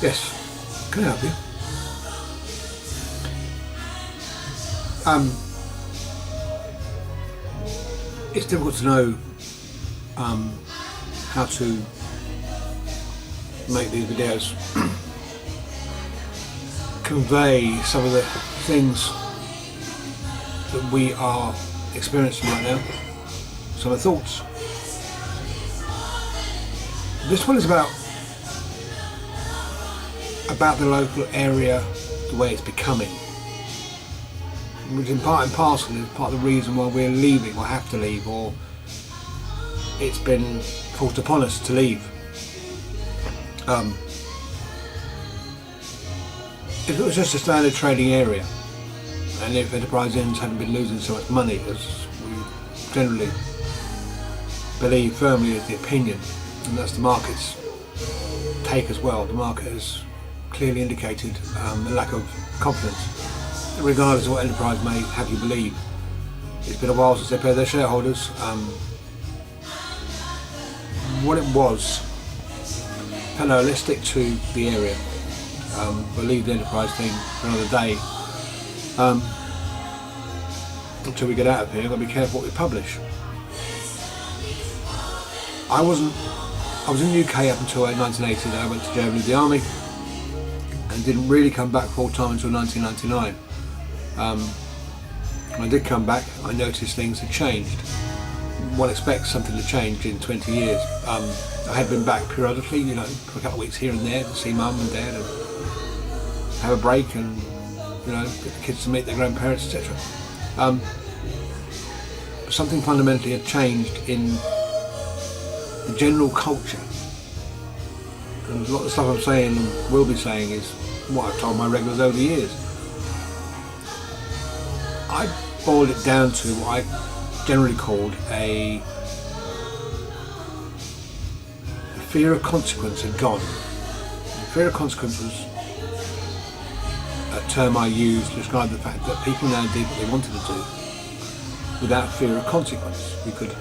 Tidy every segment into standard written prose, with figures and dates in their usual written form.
Yes, can I help you? It's difficult to know how to make these videos convey some of the things that we are experiencing right now, some of the thoughts. This one is about the local area, the way it's becoming, which in part and parcel is part of the reason why we're leaving or have to leave, or it's been forced upon us to leave. If it was just a standard trading area, and if enterprise inns hadn't been losing so much money, as we generally believe firmly is the opinion, and that's the market's take as well, the market has clearly indicated a lack of confidence, regardless of what enterprise may have you believe. It's been a while since they paid their shareholders. What it was felt holistic to the area. We'll leave the enterprise thing for another day. Until we get out of here, we've got to be careful what we publish. I was in the UK up until 1980. I went to Germany with the army and didn't really come back full time until 1999. When I did come back, I noticed things had changed. One expects something to change in 20 years. I had been back periodically, for a couple of weeks here and there to see mum and dad and have a break and, get the kids to meet their grandparents, etc. But something fundamentally had changed in the general culture. And a lot of the stuff I'm saying and will be saying is what I've told my regulars over the years. I boiled it down to what I generally called a fear of consequence had gone. The fear of consequence was a term I used to describe the fact that people now did what they wanted to do without fear of consequence. You could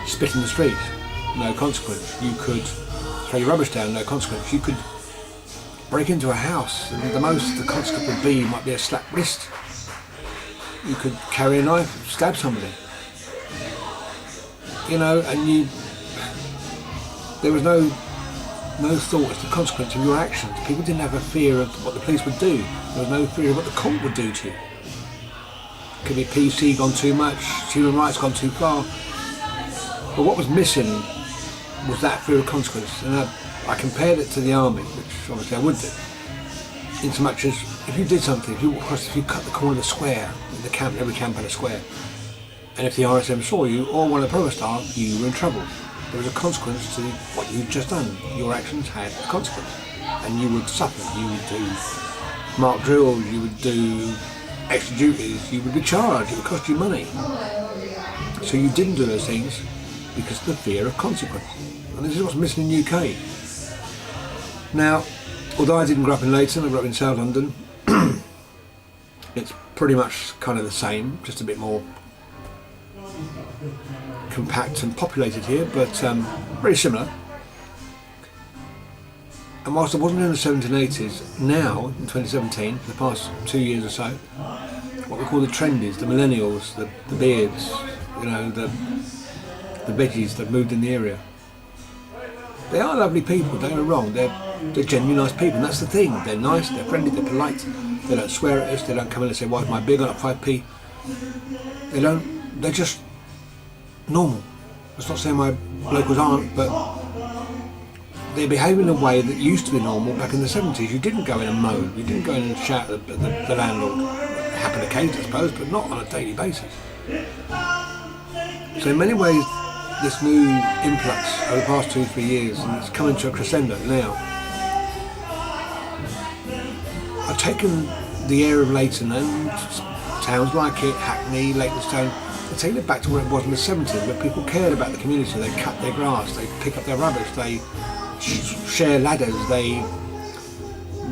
spit in the street, no consequence. You could throw your rubbish down, no consequence. You could break into a house, and the most the consequence would be might be a slapped wrist. You could carry a knife, stab somebody. And there was no thought as to the consequence of your actions. People didn't have a fear of what the police would do. There was no fear of what the court would do to you. It could be PC gone too much, human rights gone too far. But what was missing was that fear of consequence. And I compared it to the army, which obviously I would do. In so much as if you did something, if you cut the corner of the square, in the camp, every camp had a square, and if the RSM saw you or one of the provost staff, you were in trouble. There was a consequence to what you'd just done. Your actions had a consequence, and you would suffer. You would do marked drills, you would do extra duties, you would be charged, it would cost you money. So you didn't do those things because of the fear of consequence. And this is what's missing in the UK. Now, although I didn't grow up in Leyton, I grew up in South London. It's pretty much kind of the same, just a bit more compact and populated here, but very similar. And whilst I wasn't in the 70s and 80s, now in 2017, for the past 2 years or so, what we call the trendies, the millennials, the beards, the veggies that moved in the area, they are lovely people, don't get me wrong, they're genuinely nice people, and that's the thing. They're nice, they're friendly, they're polite, they don't swear at us, they don't come in and say, why's my beer gone up 5p? They're just normal. That's not saying my locals aren't, but they behave in a way that used to be normal back in the 70s. You didn't go in and moan, you didn't go in and shout at the landlord. It happened occasionally, I suppose, but not on a daily basis. So in many ways, this new influx over the past 2-3 years, and it's coming to a crescendo now. I've taken the area of Leyton and towns like it, Hackney, Leytonstone, and taken it back to where it was in the 70s, where people cared about the community. They cut their grass, they pick up their rubbish, they share ladders,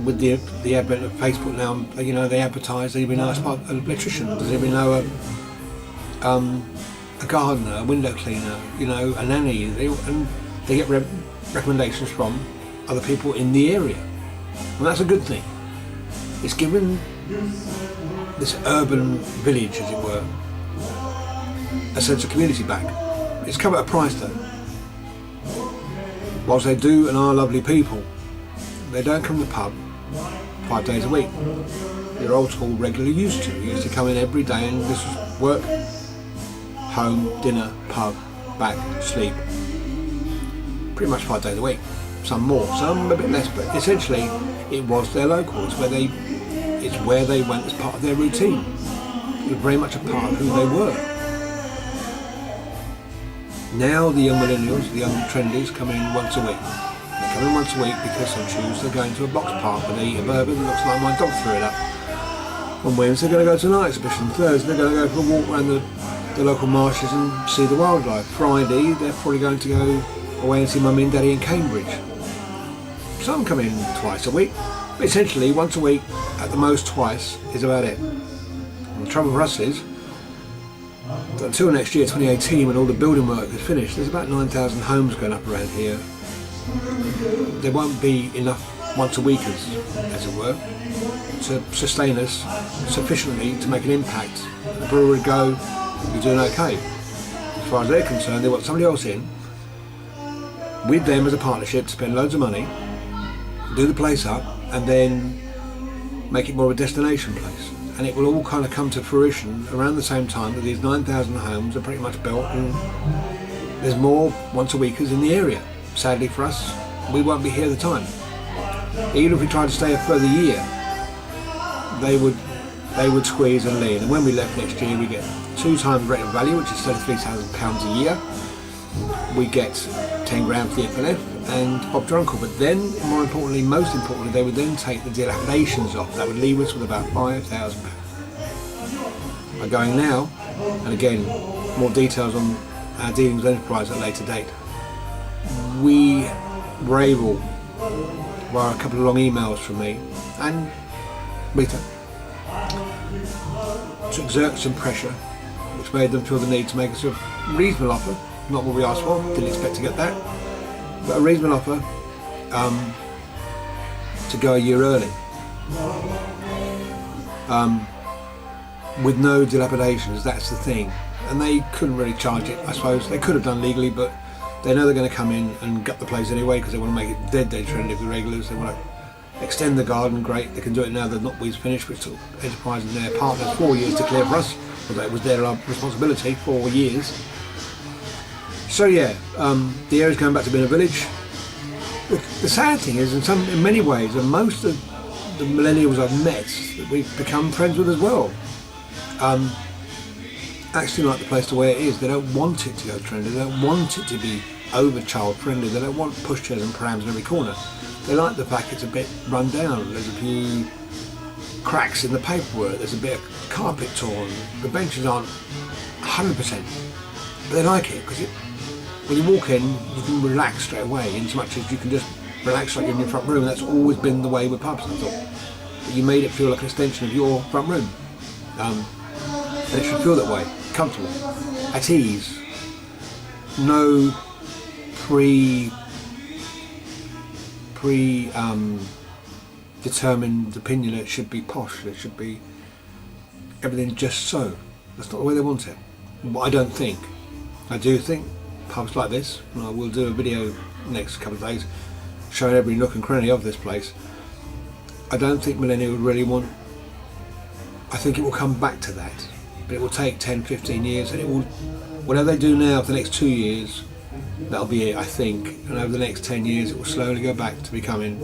with the advent of Facebook now, they advertise. Does anybody know an electrician? Does anybody know a gardener, a window cleaner, a nanny? And they get recommendations from other people in the area, and that's a good thing. It's given this urban village, as it were, a sense of community back. It's come at a price though. Whilst they do and are lovely people, they don't come to the pub 5 days a week. They're old school, regularly used to. You used to come in every day and this was work, home, dinner, pub, back, sleep. Pretty much 5 days a week. Some more, some a bit less, but essentially it was their local. It's where they went as part of their routine. It was very much a part of who they were. Now the young millennials, the young trendies come in once a week. They come in once a week because on Tuesday they're going to a box park and they eat a burger that looks like my dog threw it up. On Wednesday they're going to go to an art exhibition. Thursday they're going to go for a walk around the local marshes and see the wildlife. Friday they're probably going to go away and see Mummy and Daddy in Cambridge. Some come in twice a week, but essentially once a week, at the most twice, is about it. And the trouble for us is that until next year, 2018, when all the building work is finished, there's about 9,000 homes going up around here. There won't be enough once a weekers, as it were, to sustain us sufficiently to make an impact. The brewery go, you're doing okay. As far as they're concerned, they want somebody else in with them as a partnership to spend loads of money, do the place up, and then make it more of a destination place. And it will all kind of come to fruition around the same time that these 9,000 homes are pretty much built, and there's more once a weekers in the area. Sadly for us, we won't be here at the time. Even if we tried to stay a further year, they would squeeze and lean. And when we left next year, we get 2 times rate of value, which is £33,000 a year. We get 10 grand for the FLF and Bob your uncle. But then, more importantly, most importantly, they would then take the dilapidations off. That would leave us with about £5,000. Are going now, and again, more details on our dealings with Enterprise at a later date. We were able, via a couple of long emails from me and Rita, to exert some pressure, which made them feel the need to make us a reasonable offer. Not what we asked for, didn't expect to get that, but a reasonable offer to go a year early, with no dilapidations. That's the thing. And they couldn't really charge it, I suppose. They could have done legally, but they know they're going to come in and gut the place anyway because they want to make it dead trendy for the regulars. They want to extend the garden, great. They can do it now. The knotweed's finished, which took Enterprise and their partners 4 years to clear for us, although it was their responsibility, 4 years. So yeah, the area's going back to being a village. The sad thing is, in many ways, and most of the millennials I've met, that we've become friends with as well, actually like the place the way it is. They don't want it to go trendy. They don't want it to be over child friendly. They don't want pushchairs and prams in every corner. They like the fact it's a bit run down. There's a few cracks in the paperwork. There's a bit of carpet torn. The benches aren't 100%, but they like it because when you walk in, you can relax straight away, in so much as you can just relax like in your front room. That's always been the way with pubs, I thought. But you made it feel like an extension of your front room. And it should feel that way, comfortable, at ease. No determined opinion. It should be posh. It should be everything just so. That's not the way they want it. But I don't think. I do think pubs like this, and I will do a video next couple of days showing every nook and cranny of this place. I don't think millennials really want. I think it will come back to that, but it will take 10-15 years, and it will, whatever they do now for the next 2 years, that'll be it, I think. And over the next 10 years it will slowly go back to becoming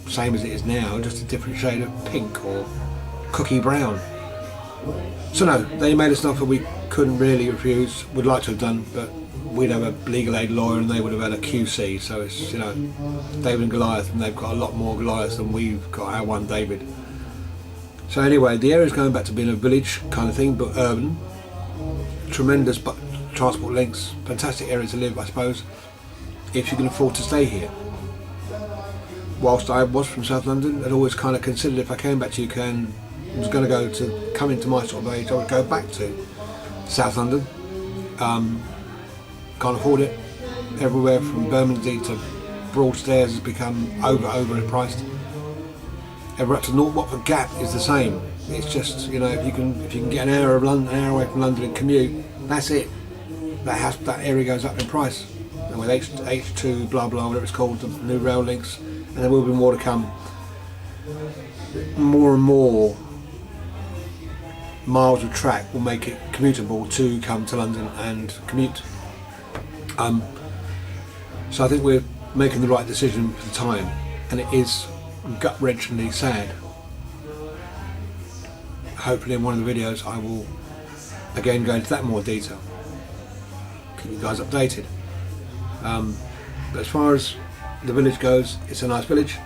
same as it is now, just a different shade of pink or cookie brown. So no, they made us an offer we couldn't really refuse. Would like to have done, but we'd have a legal aid lawyer and they would have had a QC. So it's, you know, David and Goliath, and they've got a lot more Goliath than we've got our one David. So anyway, the area's going back to being a village kind of thing, but urban. Tremendous transport links, fantastic area to live, I suppose, if you can afford to stay here. Whilst I was from South London, I'd always kind of considered if I came back to UK and was going to come into my sort of age, I would go back to South London. Can't afford it. Everywhere from Bermondsey to Broadstairs has become overpriced. Ever up to North Watford Gap is the same. It's just, you know, if you can get an hour away from London and commute, that's it. That area goes up in price. And with H2 blah blah, whatever it's called, the new rail links, and there will be more to come. More and more miles of track will make it commutable to come to London and commute. So I think we're making the right decision for the time, and it is gut-wrenchingly sad. Hopefully in one of the videos I will again go into that in more detail, keep you guys updated. But as far as the village goes, it's a nice village.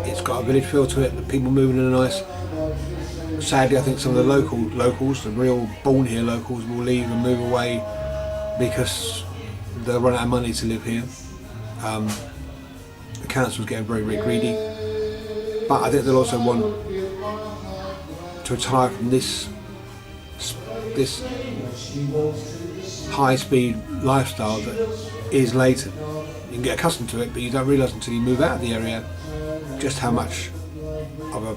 It's got a village feel to it, the people moving in are nice. Sadly, I think some of the locals, the real born here locals, will leave and move away because they'll run out of money to live here. The council's getting very, very greedy, but I think they'll also want to retire from this high-speed lifestyle that is Leyton. You can get accustomed to it, but you don't realise until you move out of the area just how much of a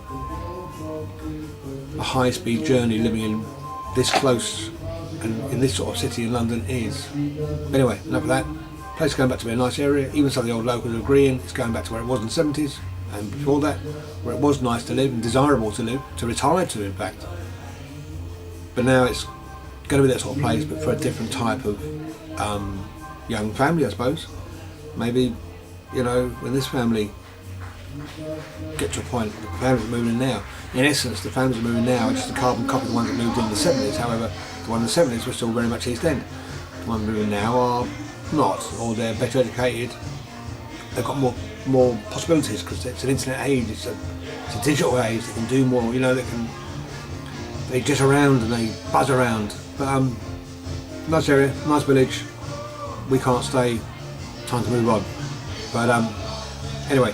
high-speed journey living in this close and in this sort of city in London is. Anyway, enough of that. Place is going back to be a nice area. Even some of the old locals are agreeing it's going back to where it was in the 70s and before that, where it was nice to live and desirable to live, to retire to in fact. But now it's going to be that sort of place, but for a different type of young family, I suppose. Maybe, you know, when this family get to a point, the families are moving in now. In essence, the families are moving now, it's just a carbon copy of the ones that moved in the 70s. However, the ones in the 70s were still very much East End. The ones moving now are not, or they're better educated. They've got more possibilities because it's an internet age, it's a digital age. They can do more, you know. They jet around and they buzz around. But nice area, nice village. We can't stay. Time to move on. But anyway,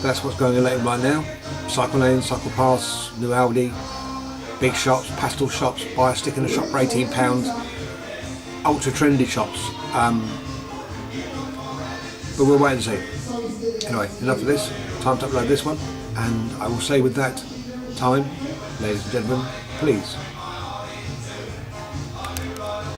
that's what's going on Leyton right now. Cycle lanes, cycle paths, new Aldi, big shops, pastel shops, buy a stick in a shop for £18, ultra trendy shops. But we'll wait and see. Anyway, enough of this. Time to upload this one, and I will say with that time, ladies and gentlemen, please